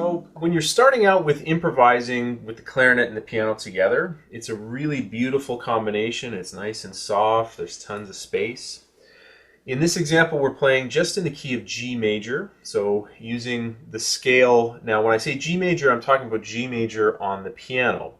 So when you're starting out with improvising with the clarinet and the piano together, it's a really beautiful combination. It's nice and soft. There's tons of space. In this example, we're playing just in the key of G major. So using the scale. Now, when I say G major, I'm talking about G major on the piano.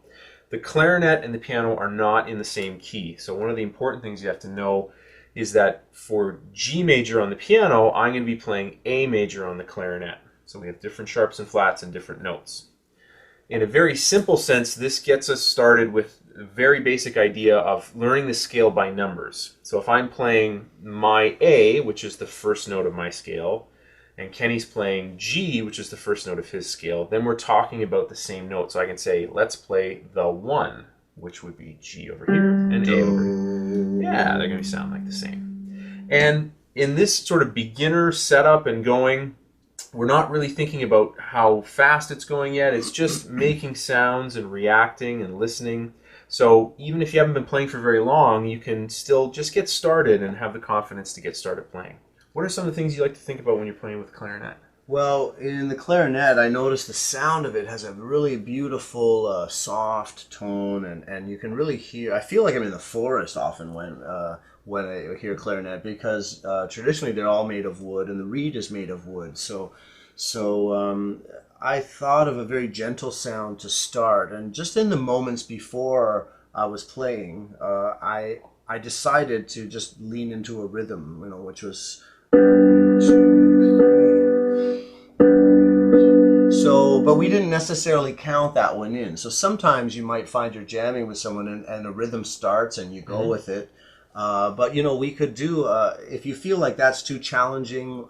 The clarinet and the piano are not in the same key. So one of the important things you have to know is that for G major on the piano, I'm going to be playing A major on the clarinet. So we have different sharps and flats and different notes. In a very simple sense, this gets us started with a very basic idea of learning the scale by numbers. So if I'm playing my A, which is the first note of my scale, and Kenny's playing G, which is the first note of his scale, then we're talking about the same note. So I can say, let's play the 1, which would be G over here, and A over here. Yeah, they're going to sound like the same. And in this sort of beginner setup and going, we're not really thinking about how fast it's going yet. It's just making sounds and reacting and listening. So even if you haven't been playing for very long, you can still just get started and have the confidence to get started playing. What are some of the things you like to think about when you're playing with clarinet? Well, in the clarinet, I noticed the sound of it has a really beautiful, soft tone, and you can really hear. I feel like I'm in the forest often when I hear clarinet, because traditionally they're all made of wood, and the reed is made of wood. So I thought of a very gentle sound to start, and just in the moments before I was playing, I decided to just lean into a rhythm, which was. So, but we didn't necessarily count that one in. So sometimes you might find you're jamming with someone and a rhythm starts and you go with it. But we could do, if you feel like that's too challenging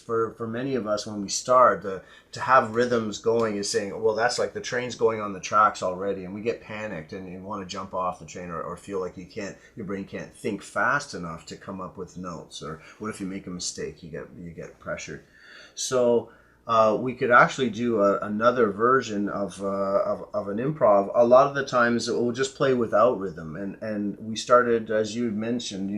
for many of us when we start, to have rhythms going is saying, well, that's like the train's going on the tracks already, and we get panicked and you want to jump off the train, or feel like your brain can't think fast enough to come up with notes. Or what if you make a mistake, you get pressured. So we could actually do another version of an improv. A lot of the times we'll just play without rhythm, and we started, as you mentioned,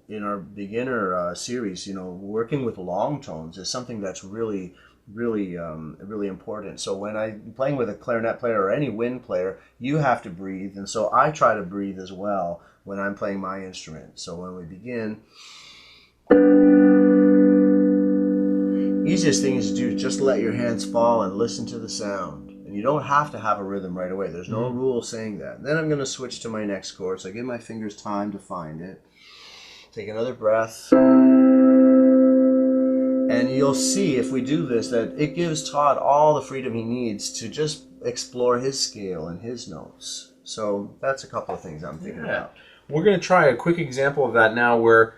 in our beginner series, working with long tones is something that's really important. So when I'm playing with a clarinet player or any wind player, you have to breathe, and so I try to breathe as well when I'm playing my instrument. So when we begin, easiest thing is to do, just let your hands fall and listen to the sound. And you don't have to have a rhythm right away. There's no rule saying that. Then I'm going to switch to my next chord. So I give my fingers time to find it. Take another breath. And you'll see, if we do this, that it gives Todd all the freedom he needs to just explore his scale and his notes. So that's a couple of things I'm thinking about. We're going to try a quick example of that now, where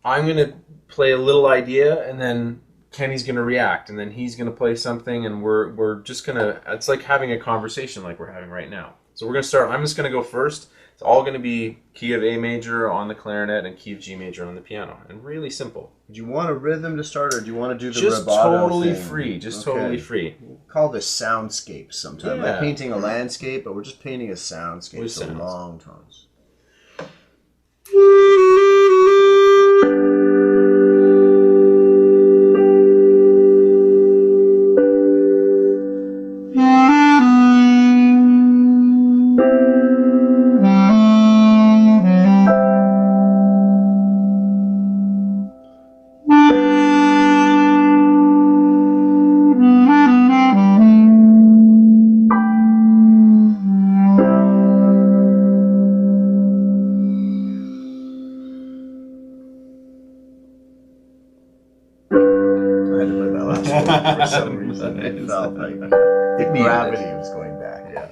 I'm going to play a little idea, and then Kenny's going to react, and then he's going to play something, and we're just going to, it's like having a conversation like we're having right now. So we're going to start, I'm just going to go first. It's all going to be key of A major on the clarinet and key of G major on the piano, and really simple. Do you want a rhythm to start, or do you want to do the just rubato totally thing? free, just totally free. We'll call this soundscape sometimes. Yeah. Like painting a landscape, but we're just painting a soundscape, With so sounds. long tones. For some reason, it felt like the gravity was going back. Yeah.